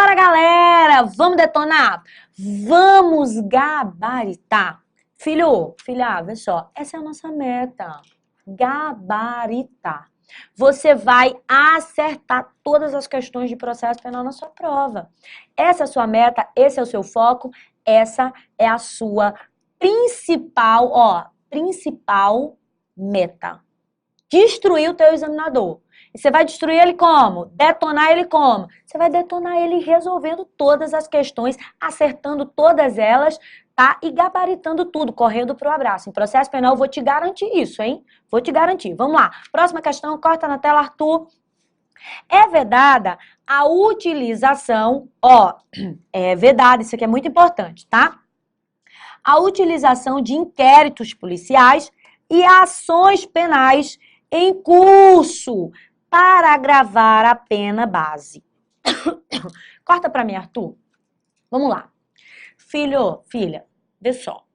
Bora, galera! Vamos detonar? Vamos gabaritar. Filho, filha, vê só, essa é a nossa meta. Gabaritar. Você vai acertar todas as questões de processo penal na sua prova. Essa é a sua meta, esse é o seu foco, essa é a sua principal meta. Destruir o teu examinador. E você vai destruir ele como? Detonar ele como? Você vai detonar ele resolvendo todas as questões, acertando todas elas, tá? E gabaritando tudo, correndo pro abraço. Em processo penal, eu vou te garantir isso, hein? Vou te garantir. Vamos lá. Próxima questão, corta na tela, Arthur. É vedada a utilização, é vedada, isso aqui é muito importante, tá? A utilização de inquéritos policiais e ações penais em curso para agravar a pena base. Corta para mim, Arthur. Vamos lá. Filho, filha, vê só.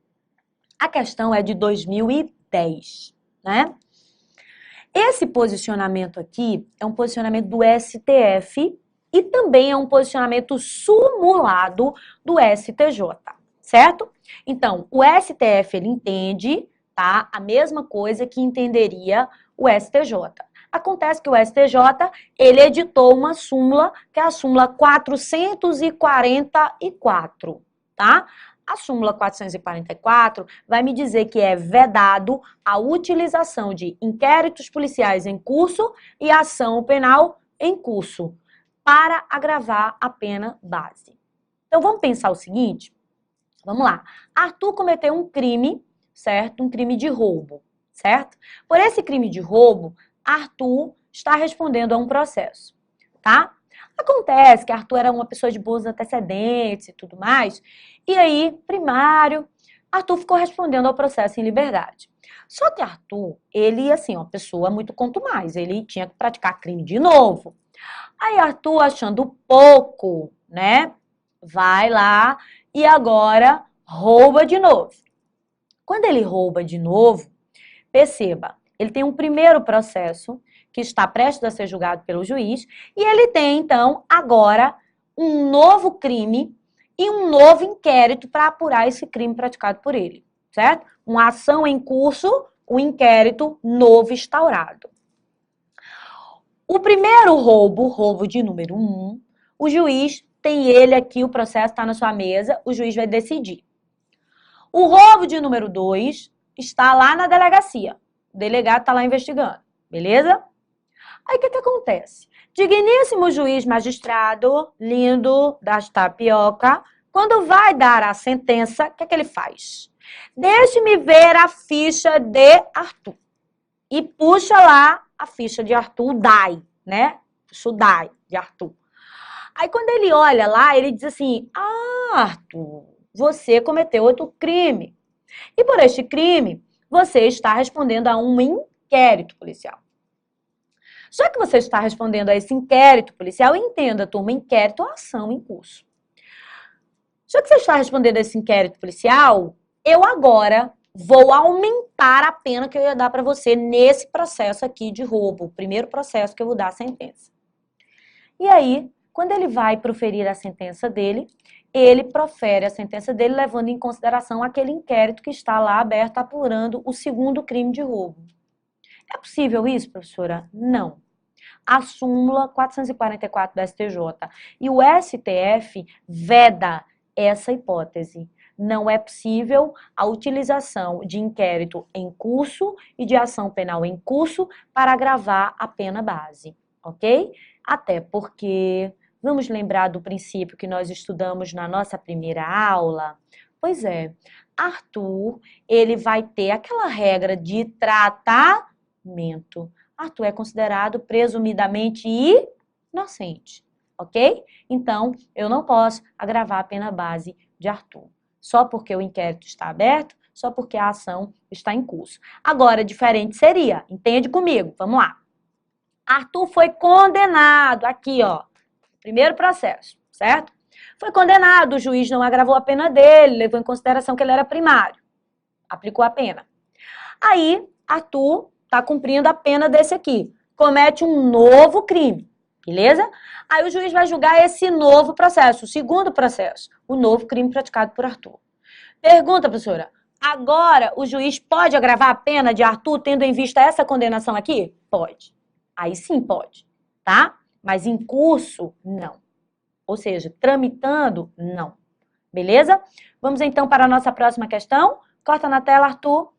A questão é de 2010, né? Esse posicionamento aqui é um posicionamento do STF e também é um posicionamento sumulado do STJ, certo? Então, o STF, ele entende, tá? A mesma coisa que entenderia o STJ. Acontece que o STJ, ele editou uma súmula, que é a súmula 444, tá? A súmula 444 vai me dizer que é vedado a utilização de inquéritos policiais em curso e ação penal em curso para agravar a pena base. Então, vamos pensar o seguinte? Vamos lá. Arthur cometeu um crime, certo? Um crime de roubo, certo? Por esse crime de roubo, Arthur está respondendo a um processo, tá? Acontece que Arthur era uma pessoa de bons antecedentes e tudo mais, e aí, primário, Arthur ficou respondendo ao processo em liberdade. Só que Arthur, ele, assim, uma pessoa muito contumaz, ele tinha que praticar crime de novo. Aí Arthur, achando pouco, né, vai lá e agora rouba de novo. Quando ele rouba de novo, perceba, ele tem um primeiro processo que está prestes a ser julgado pelo juiz e ele tem, então, agora um novo crime e um novo inquérito para apurar esse crime praticado por ele, certo? Uma ação em curso, um inquérito novo instaurado. O primeiro roubo de número 1, o juiz tem ele aqui, o processo está na sua mesa, o juiz vai decidir. O roubo de número 2 está lá na delegacia. O delegado está lá investigando, beleza? Aí o que acontece? Digníssimo juiz magistrado, lindo das tapioca, quando vai dar a sentença, o que ele faz? Deixe-me ver a ficha de Arthur. E puxa lá a ficha de Arthur, o DAI, né? Puxa o DAI de Arthur. Aí quando ele olha lá, ele diz assim, Arthur, você cometeu outro crime. E por este crime, você está respondendo a um inquérito policial. Só que você está respondendo a esse inquérito policial, entenda, turma, inquérito ou ação em curso. Já que você está respondendo a esse inquérito policial, eu agora vou aumentar a pena que eu ia dar para você nesse processo aqui de roubo, o primeiro processo que eu vou dar a sentença. E aí, quando ele vai proferir a sentença dele, ele profere a sentença dele levando em consideração aquele inquérito que está lá aberto apurando o segundo crime de roubo. É possível isso, professora? Não. A súmula 444 do STJ e o STF veda essa hipótese. Não é possível a utilização de inquérito em curso e de ação penal em curso para agravar a pena base, ok? Até porque, vamos lembrar do princípio que nós estudamos na nossa primeira aula? Pois é, Arthur, ele vai ter aquela regra de tratamento. Arthur é considerado presumidamente inocente, ok? Então, eu não posso agravar a pena base de Arthur. Só porque o inquérito está aberto, só porque a ação está em curso. Agora, diferente seria, entende comigo? Vamos lá. Arthur foi condenado, aqui ó, primeiro processo, certo? Foi condenado, o juiz não agravou a pena dele, levou em consideração que ele era primário, aplicou a pena. Aí, Arthur está cumprindo a pena desse aqui, comete um novo crime, Beleza? Aí o juiz vai julgar esse novo processo, o segundo processo, o novo crime praticado por Arthur. Pergunta, professora, agora o juiz pode agravar a pena de Arthur tendo em vista essa condenação aqui? Pode. Aí sim pode, tá? Mas em curso, não. Ou seja, tramitando, não. Beleza? Vamos então para a nossa próxima questão. Corta na tela, Arthur.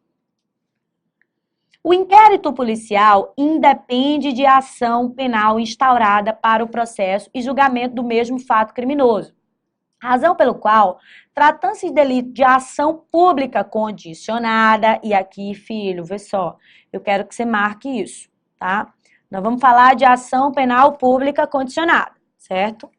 O inquérito policial independe de ação penal instaurada para o processo e julgamento do mesmo fato criminoso. Razão pelo qual, tratando-se de delito de ação pública condicionada, e aqui, filho, vê só, eu quero que você marque isso, tá? Nós vamos falar de ação penal pública condicionada, certo?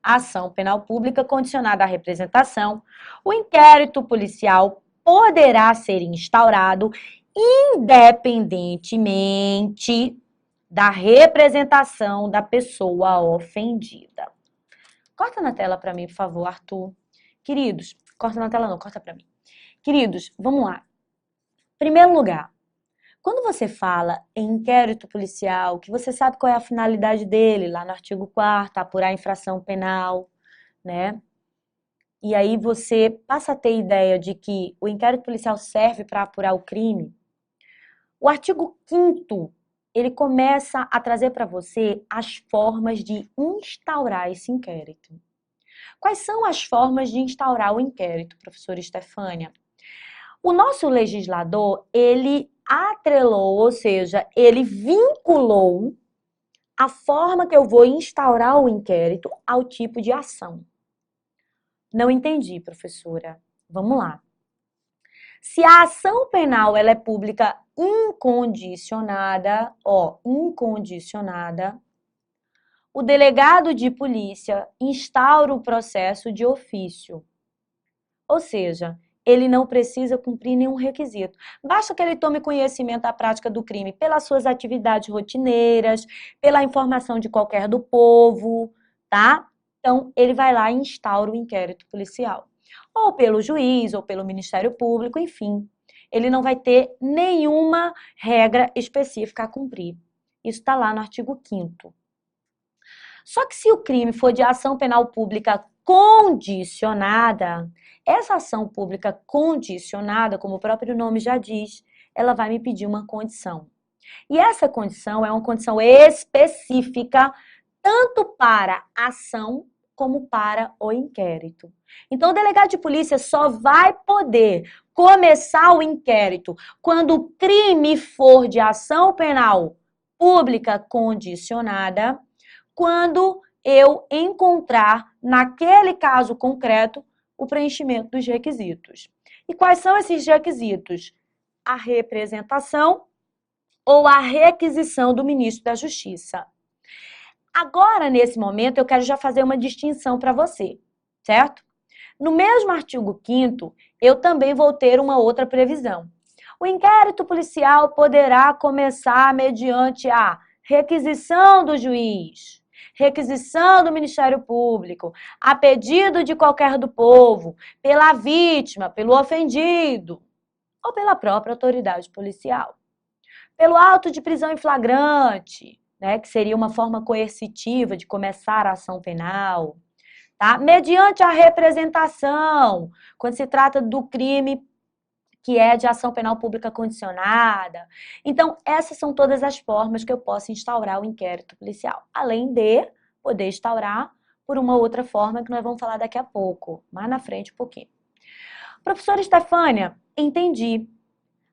Ação penal pública condicionada à representação, o inquérito policial poderá ser instaurado independentemente da representação da pessoa ofendida. Corta na tela para mim, por favor, Arthur. Queridos, corta na tela não, corta para mim. Queridos, vamos lá. Primeiro lugar, quando você fala em inquérito policial, que você sabe qual é a finalidade dele, lá no artigo 4º, apurar a infração penal, né? E aí você passa a ter ideia de que o inquérito policial serve para apurar o crime. O artigo 5º, ele começa a trazer para você as formas de instaurar esse inquérito. Quais são as formas de instaurar o inquérito, professora Estefânia? O nosso legislador, ele atrelou, ou seja, ele vinculou a forma que eu vou instaurar o inquérito ao tipo de ação. Não entendi, professora. Vamos lá. Se a ação penal ela é pública incondicionada, incondicionada, o delegado de polícia instaura o processo de ofício. Ou seja, ele não precisa cumprir nenhum requisito. Basta que ele tome conhecimento da prática do crime pelas suas atividades rotineiras, pela informação de qualquer do povo, tá? Então, ele vai lá e instaura o inquérito policial. Ou pelo juiz, ou pelo Ministério Público, enfim. Ele não vai ter nenhuma regra específica a cumprir. Isso está lá no artigo 5º. Só que se o crime for de ação penal pública condicionada, essa ação pública condicionada, como o próprio nome já diz, ela vai me pedir uma condição. E essa condição é uma condição específica tanto para a ação como para o inquérito. Então, o delegado de polícia só vai poder começar o inquérito quando o crime for de ação penal pública condicionada, quando eu encontrar, naquele caso concreto, o preenchimento dos requisitos. E quais são esses requisitos? A representação ou a requisição do ministro da Justiça. Agora, nesse momento, eu quero já fazer uma distinção para você, certo? No mesmo artigo 5º, eu também vou ter uma outra previsão. O inquérito policial poderá começar mediante a requisição do juiz, requisição do Ministério Público, a pedido de qualquer do povo, pela vítima, pelo ofendido, ou pela própria autoridade policial. Pelo auto de prisão em flagrante, né, que seria uma forma coercitiva de começar a ação penal, tá? Mediante a representação, quando se trata do crime que é de ação penal pública condicionada. Então, essas são todas as formas que eu posso instaurar o inquérito policial, além de poder instaurar por uma outra forma que nós vamos falar daqui a pouco, mais na frente um pouquinho. Professora Estefânia, entendi.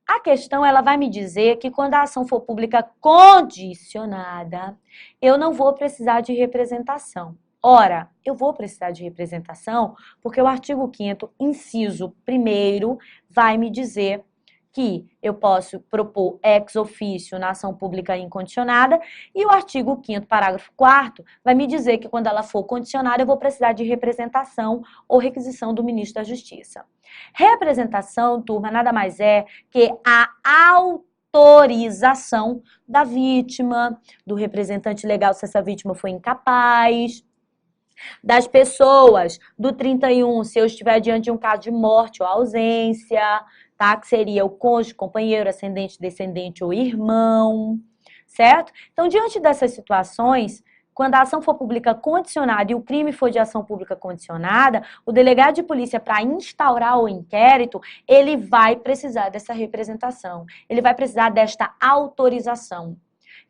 A questão, ela vai me dizer que quando a ação for pública condicionada, eu não vou precisar de representação. Ora, eu vou precisar de representação porque o artigo 5º, inciso 1º, vai me dizer que eu posso propor ex officio na ação pública incondicionada e o artigo 5º, parágrafo 4º, vai me dizer que quando ela for condicionada, eu vou precisar de representação ou requisição do ministro da Justiça. Representação, turma, nada mais é que a autorização da vítima, do representante legal se essa vítima foi incapaz, das pessoas do 31, se eu estiver diante de um caso de morte ou ausência, tá? Que seria o cônjuge, companheiro, ascendente, descendente ou irmão, certo? Então, diante dessas situações, quando a ação for pública condicionada e o crime for de ação pública condicionada, o delegado de polícia, para instaurar o inquérito, ele vai precisar dessa representação, ele vai precisar desta autorização.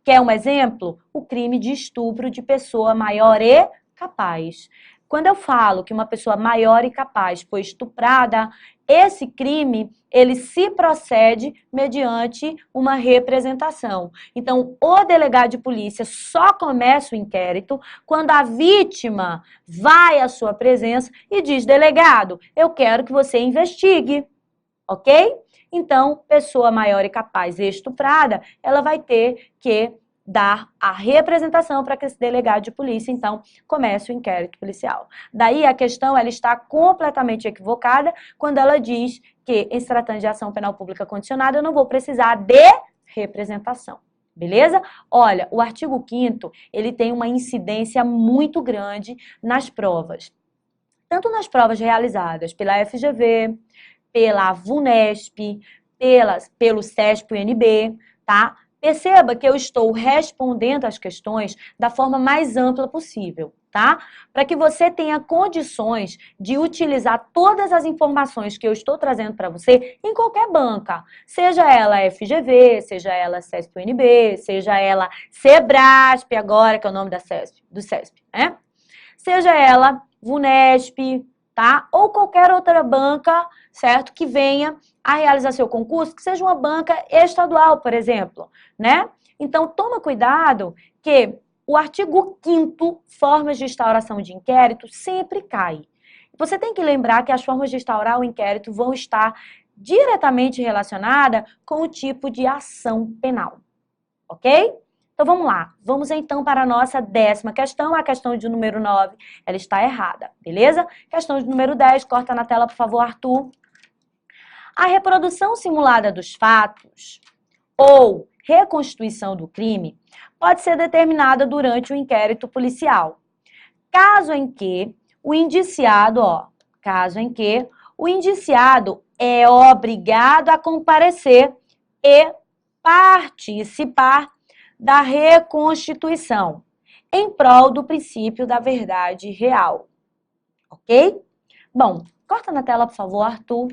Quer um exemplo? O crime de estupro de pessoa maior e capaz. Quando eu falo que uma pessoa maior e capaz foi estuprada, esse crime, ele se procede mediante uma representação. Então, o delegado de polícia só começa o inquérito quando a vítima vai à sua presença e diz: delegado, eu quero que você investigue, ok? Então, pessoa maior e capaz e estuprada, ela vai ter que dar a representação para que esse delegado de polícia, então, comece o inquérito policial. Daí a questão, ela está completamente equivocada quando ela diz que, em se tratando de ação penal pública condicionada, eu não vou precisar de representação. Beleza? Olha, o artigo 5º, ele tem uma incidência muito grande nas provas. Tanto nas provas realizadas pela FGV, pela VUNESP, pelo CESP-UNB, tá? Perceba que eu estou respondendo as questões da forma mais ampla possível, tá? Para que você tenha condições de utilizar todas as informações que eu estou trazendo para você em qualquer banca, seja ela FGV, seja ela CESP-UNB, seja ela SEBRASP agora, que é o nome do CESP, né? Seja ela VUNESP, tá? Ou qualquer outra banca, certo? Que venha a realizar seu concurso, que seja uma banca estadual, por exemplo, né? Então, toma cuidado que o artigo 5º, formas de instauração de inquérito, sempre cai. Você tem que lembrar que as formas de instaurar o inquérito vão estar diretamente relacionadas com o tipo de ação penal, ok? Então, vamos lá. Vamos, então, para a nossa 10ª questão. A questão de número 9, ela está errada, beleza? Questão de número 10, corta na tela, por favor, Arthur. A reprodução simulada dos fatos ou reconstituição do crime pode ser determinada durante o inquérito policial. Caso em que o indiciado é obrigado a comparecer e participar da reconstituição, em prol do princípio da verdade real. Ok? Bom, corta na tela, por favor, Arthur.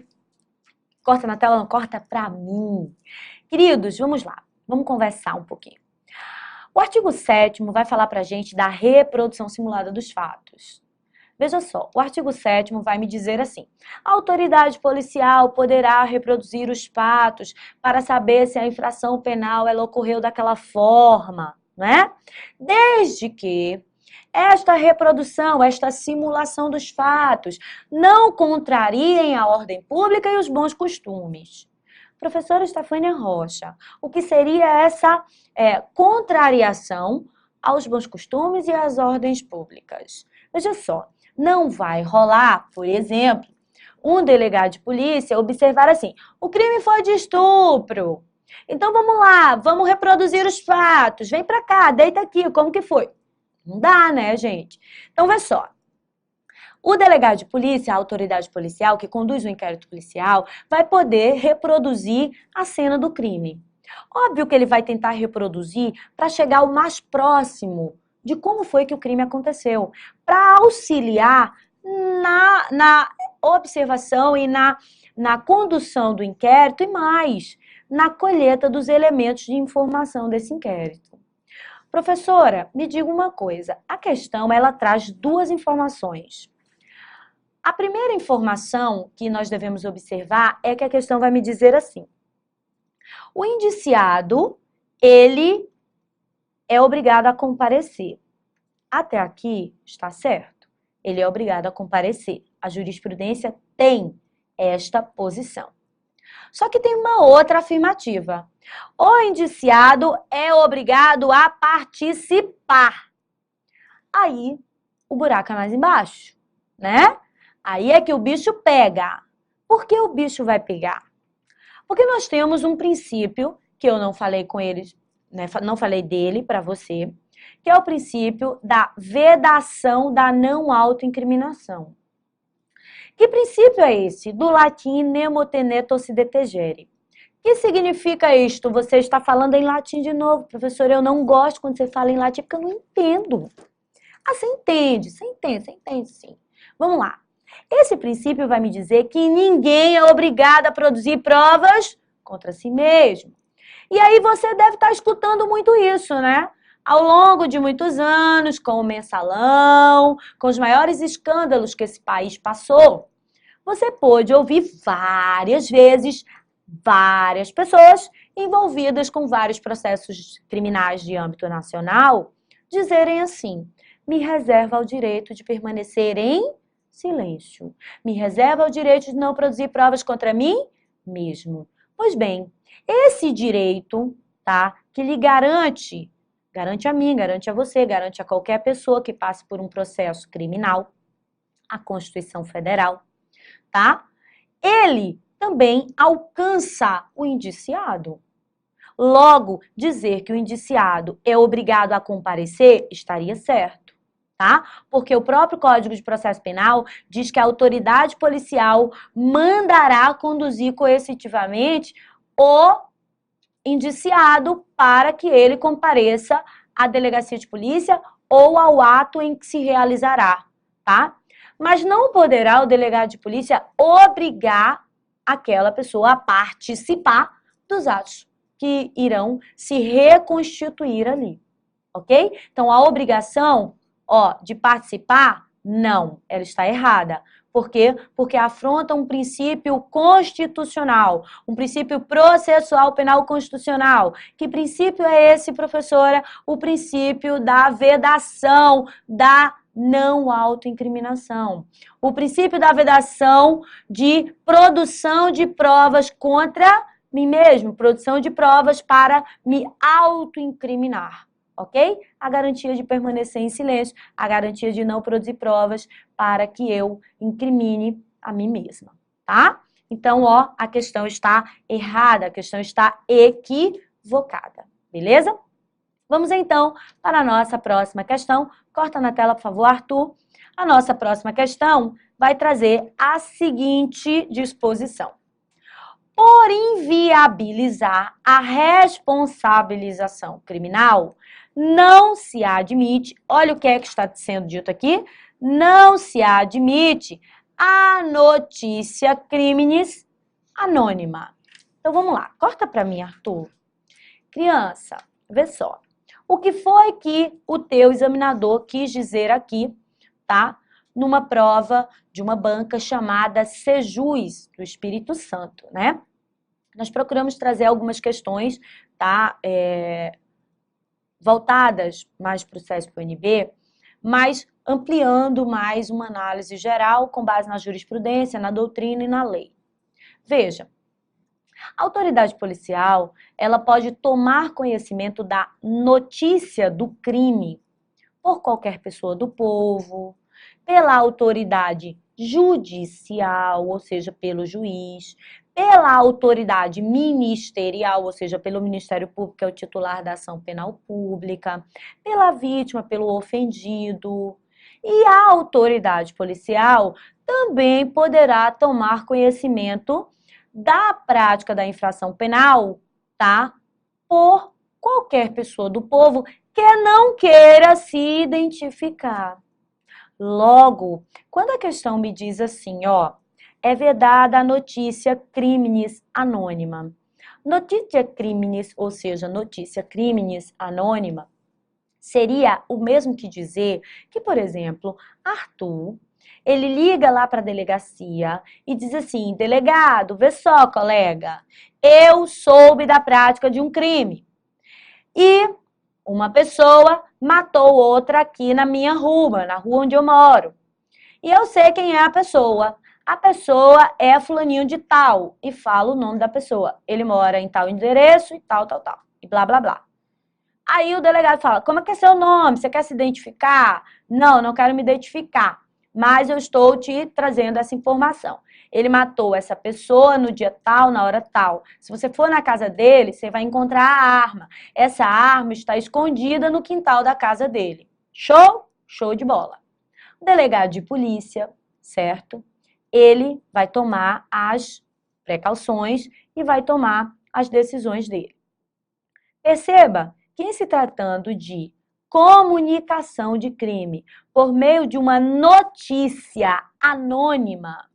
Corta na tela, não, corta pra mim. Queridos, vamos lá. Vamos conversar um pouquinho. O artigo 7º vai falar pra gente da reprodução simulada dos fatos. Veja só, o artigo 7º vai me dizer assim: a autoridade policial poderá reproduzir os fatos para saber se a infração penal ela ocorreu daquela forma, né? Desde que esta reprodução, esta simulação dos fatos não contrariem a ordem pública e os bons costumes. Professora Estefânia Rocha, o que seria essa contrariação aos bons costumes e às ordens públicas? Veja só, não vai rolar, por exemplo, um delegado de polícia observar assim: o crime foi de estupro. Então vamos lá, vamos reproduzir os fatos. Vem pra cá, deita aqui, como que foi? Não dá, né, gente? Então, vê só. O delegado de polícia, a autoridade policial que conduz o inquérito policial, vai poder reproduzir a cena do crime. Óbvio que ele vai tentar reproduzir para chegar o mais próximo de como foi que o crime aconteceu, para auxiliar na observação e na condução do inquérito e mais, na colheita dos elementos de informação desse inquérito. Professora, me diga uma coisa, a questão ela traz duas informações. A primeira informação que nós devemos observar é que a questão vai me dizer assim: o indiciado, ele é obrigado a comparecer. Até aqui está certo, ele é obrigado a comparecer. A jurisprudência tem esta posição. Só que tem uma outra afirmativa. O indiciado é obrigado a participar. Aí, o buraco é mais embaixo, né? Aí é que o bicho pega. Por que o bicho vai pegar? Porque nós temos um princípio, que eu não falei com eles, né? Não falei dele para você, que é o princípio da vedação da não autoincriminação. Que princípio é esse? Do latim nemo tenetur si detegere. que significa isto? Você está falando em latim de novo. Professor, eu não gosto quando você fala em latim porque eu não entendo. Ah, você entende sim. Vamos lá. Esse princípio vai me dizer que ninguém é obrigado a produzir provas contra si mesmo. E aí você deve estar escutando muito isso, né? Ao longo de muitos anos, com o mensalão, com os maiores escândalos que esse país passou, você pôde ouvir várias vezes várias pessoas envolvidas com vários processos criminais de âmbito nacional dizerem assim: me reserva o direito de permanecer em silêncio, me reserva o direito de não produzir provas contra mim mesmo. Pois bem, esse direito, tá, que lhe garante a mim, garante a você, garante a qualquer pessoa que passe por um processo criminal, a Constituição Federal, tá? Ele também alcança o indiciado. Logo, dizer que o indiciado é obrigado a comparecer estaria certo, tá? Porque o próprio Código de Processo Penal diz que a autoridade policial mandará conduzir coercitivamente o indiciado para que ele compareça à delegacia de polícia ou ao ato em que se realizará, tá? Mas não poderá o delegado de polícia obrigar aquela pessoa a participar dos atos que irão se reconstituir ali, ok? Então, a obrigação, de participar, não, ela está errada. Por quê? Porque afronta um princípio constitucional, um princípio processual penal constitucional. Que princípio é esse, professora? O princípio da vedação, da não autoincriminação. O princípio da vedação de produção de provas contra mim mesmo, produção de provas para me autoincriminar, ok? A garantia de permanecer em silêncio, a garantia de não produzir provas para que eu incrimine a mim mesma, tá? Então, a questão está errada, a questão está equivocada, beleza? Vamos então para a nossa próxima questão. Corta na tela, por favor, Arthur. A nossa próxima questão vai trazer a seguinte disposição: por inviabilizar a responsabilização criminal, não se admite, olha o que é que está sendo dito aqui, não se admite a notícia criminis anônima. Então vamos lá, corta para mim, Arthur. Criança, vê só. O que foi que o teu examinador quis dizer aqui, tá? Numa prova de uma banca chamada Sejus, do Espírito Santo, né? Nós procuramos trazer algumas questões, tá? Voltadas mais para o CESP-UNB, mas ampliando mais uma análise geral com base na jurisprudência, na doutrina e na lei. Veja, a autoridade policial, ela pode tomar conhecimento da notícia do crime por qualquer pessoa do povo, pela autoridade judicial, ou seja, pelo juiz, pela autoridade ministerial, ou seja, pelo Ministério Público, que é o titular da ação penal pública, pela vítima, pelo ofendido. E a autoridade policial também poderá tomar conhecimento da prática da infração penal, tá? Por qualquer pessoa do povo que não queira se identificar. Logo, quando a questão me diz assim, é vedada a notícia criminis anônima. Notícia criminis, ou seja, notícia criminis anônima, seria o mesmo que dizer que, por exemplo, Arthur, ele liga lá para a delegacia e diz assim: delegado, vê só, colega, eu soube da prática de um crime e uma pessoa matou outra aqui na minha rua, na rua onde eu moro. E eu sei quem é a pessoa. A pessoa é fulaninho de tal. E fala o nome da pessoa. Ele mora em tal endereço e tal. E blá, blá, blá. Aí o delegado fala: como é que é seu nome? Você quer se identificar? Não, não quero me identificar. Mas eu estou te trazendo essa informação. Ele matou essa pessoa no dia tal, na hora tal. Se você for na casa dele, você vai encontrar a arma. Essa arma está escondida no quintal da casa dele. Show? Show de bola. O delegado de polícia, certo? Ele vai tomar as precauções e vai tomar as decisões dele. Perceba que, em se tratando de comunicação de crime por meio de uma notícia anônima,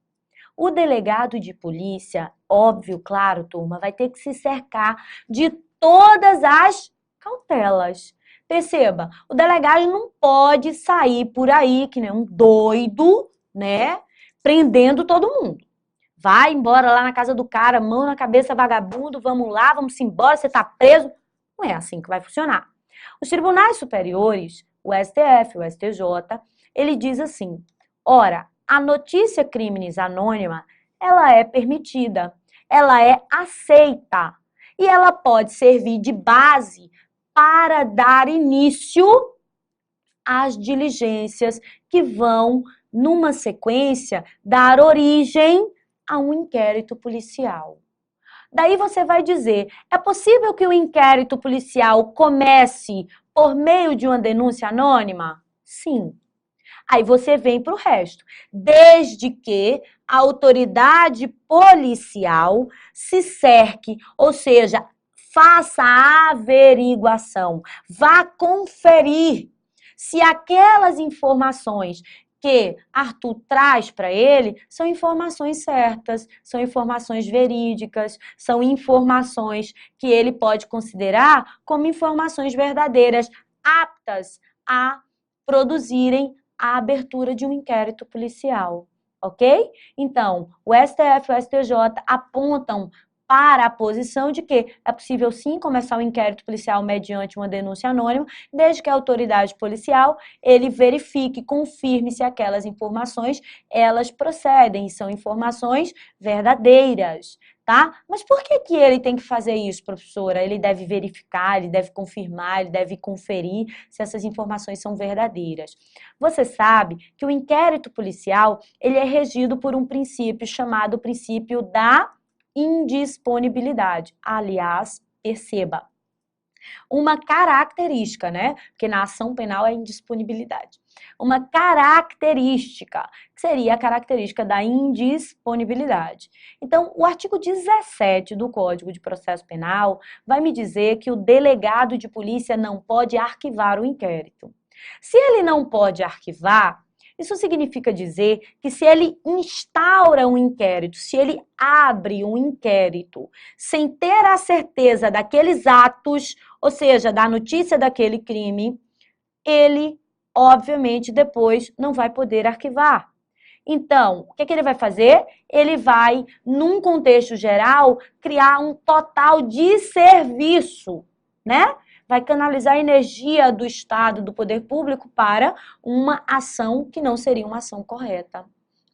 o delegado de polícia, óbvio, claro, turma, vai ter que se cercar de todas as cautelas. Perceba, o delegado não pode sair por aí que nem um doido, né, prendendo todo mundo. Vai embora lá na casa do cara, mão na cabeça, vagabundo, vamos lá, vamos embora, você tá preso. Não é assim que vai funcionar. Os tribunais superiores, o STF, o STJ, ele diz assim, ora, a notícia crimes anônima, ela é permitida, ela é aceita e ela pode servir de base para dar início às diligências que vão, numa sequência, dar origem a um inquérito policial. Daí você vai dizer, é possível que o inquérito policial comece por meio de uma denúncia anônima? Sim. Aí você vem para o resto. Desde que a autoridade policial se cerque, ou seja, faça a averiguação, vá conferir se aquelas informações que Arthur traz para ele são informações certas, são informações verídicas, são informações que ele pode considerar como informações verdadeiras, aptas a produzirem a abertura de um inquérito policial, ok? Então, o STF e o STJ apontam para a posição de que é possível sim começar o inquérito policial mediante uma denúncia anônima, desde que a autoridade policial ele verifique, confirme se aquelas informações elas procedem, são informações verdadeiras, tá? Mas por que ele tem que fazer isso, professora? Ele deve verificar, ele deve confirmar, ele deve conferir se essas informações são verdadeiras. Você sabe que o inquérito policial ele é regido por um princípio chamado princípio da indisponibilidade. Aliás, perceba, uma característica, né? Porque na ação penal é indisponibilidade. Uma característica, que seria a característica da indisponibilidade. Então, o artigo 17 do Código de Processo Penal vai me dizer que o delegado de polícia não pode arquivar o inquérito. Se ele não pode arquivar, isso significa dizer que se ele instaura um inquérito, se ele abre um inquérito sem ter a certeza daqueles atos, ou seja, da notícia daquele crime, ele, obviamente, depois não vai poder arquivar. Então, o que ele vai fazer? Ele vai, num contexto geral, criar um total desserviço, né? Vai canalizar a energia do Estado, do poder público, para uma ação que não seria uma ação correta,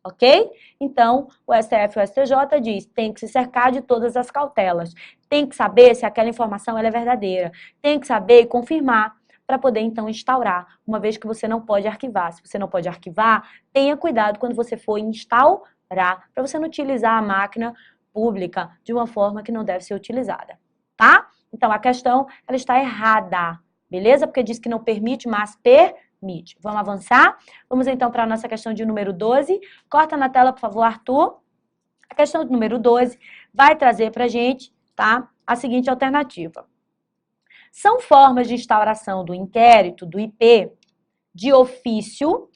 ok? Então, o STF e o STJ diz, tem que se cercar de todas as cautelas, tem que saber se aquela informação ela é verdadeira, tem que saber e confirmar, para poder, então, instaurar, uma vez que você não pode arquivar. Se você não pode arquivar, tenha cuidado quando você for instaurar, para você não utilizar a máquina pública de uma forma que não deve ser utilizada, tá? Então, a questão, ela está errada, beleza? Porque diz que não permite, mas permite. Vamos avançar? Vamos, então, para a nossa questão de número 12. Corta na tela, por favor, Arthur. A questão de número 12 vai trazer para a gente, tá, a seguinte alternativa. São formas de instauração do inquérito, do IP, de ofício,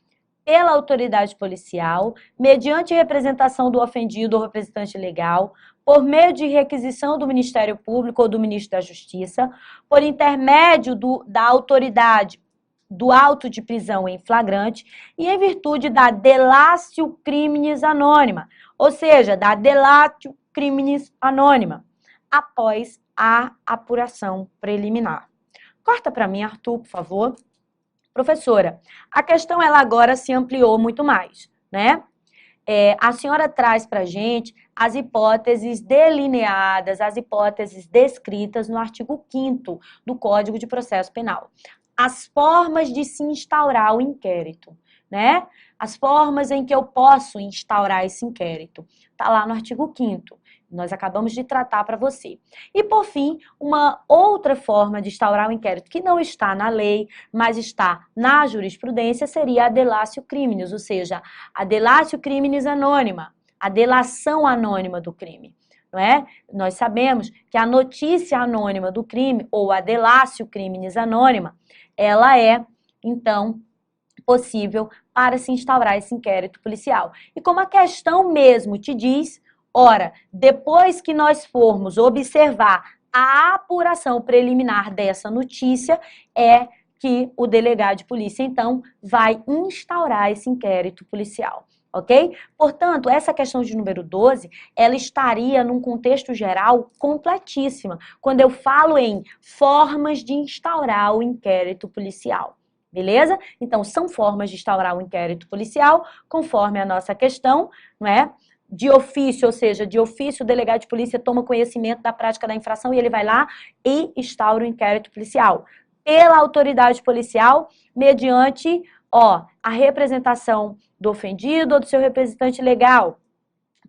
pela autoridade policial, mediante representação do ofendido ou representante legal, por meio de requisição do Ministério Público ou do Ministro da Justiça, por intermédio da autoridade do auto de prisão em flagrante e em virtude da delatio criminis anônima, ou seja, da delatio criminis anônima, após a apuração preliminar. Corta para mim, Arthur, por favor. Professora, a questão ela agora se ampliou muito mais, né? A senhora traz para a gente as hipóteses delineadas, as hipóteses descritas no artigo 5º do Código de Processo Penal. As formas de se instaurar o inquérito, né? As formas em que eu posso instaurar esse inquérito. Está lá no artigo 5º. Nós acabamos de tratar para você. E, por fim, uma outra forma de instaurar o inquérito que não está na lei, mas está na jurisprudência, seria a delatio criminis, ou seja, a delatio criminis anônima, a delação anônima do crime. não é? Nós sabemos que a notícia anônima do crime, ou a delatio criminis anônima, ela é, então, possível para se instaurar esse inquérito policial. E como a questão mesmo te diz, ora, depois que nós formos observar a apuração preliminar dessa notícia, é que o delegado de polícia, então, vai instaurar esse inquérito policial. Ok? Portanto, essa questão de número 12, ela estaria num contexto geral completíssima, quando eu falo em formas de instaurar o inquérito policial. Beleza? Então, são formas de instaurar o inquérito policial, conforme a nossa questão, não é? De ofício, ou seja, de ofício o delegado de polícia toma conhecimento da prática da infração e ele vai lá e instaura o inquérito policial. Pela autoridade policial, mediante, a representação do ofendido ou do seu representante legal,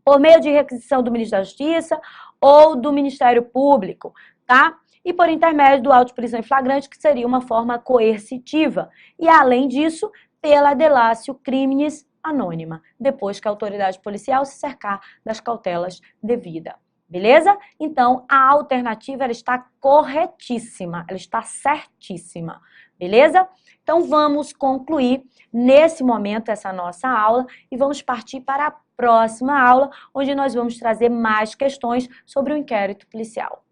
por meio de requisição do Ministro da Justiça ou do Ministério Público, tá? E por intermédio do auto de prisão em flagrante, que seria uma forma coercitiva. E, além disso, pela delatio criminis anônima, depois que a autoridade policial se cercar das cautelas devidas. Beleza? Então, a alternativa ela está corretíssima, ela está certíssima. Beleza? Então, vamos concluir nesse momento essa nossa aula e vamos partir para a próxima aula, onde nós vamos trazer mais questões sobre o inquérito policial.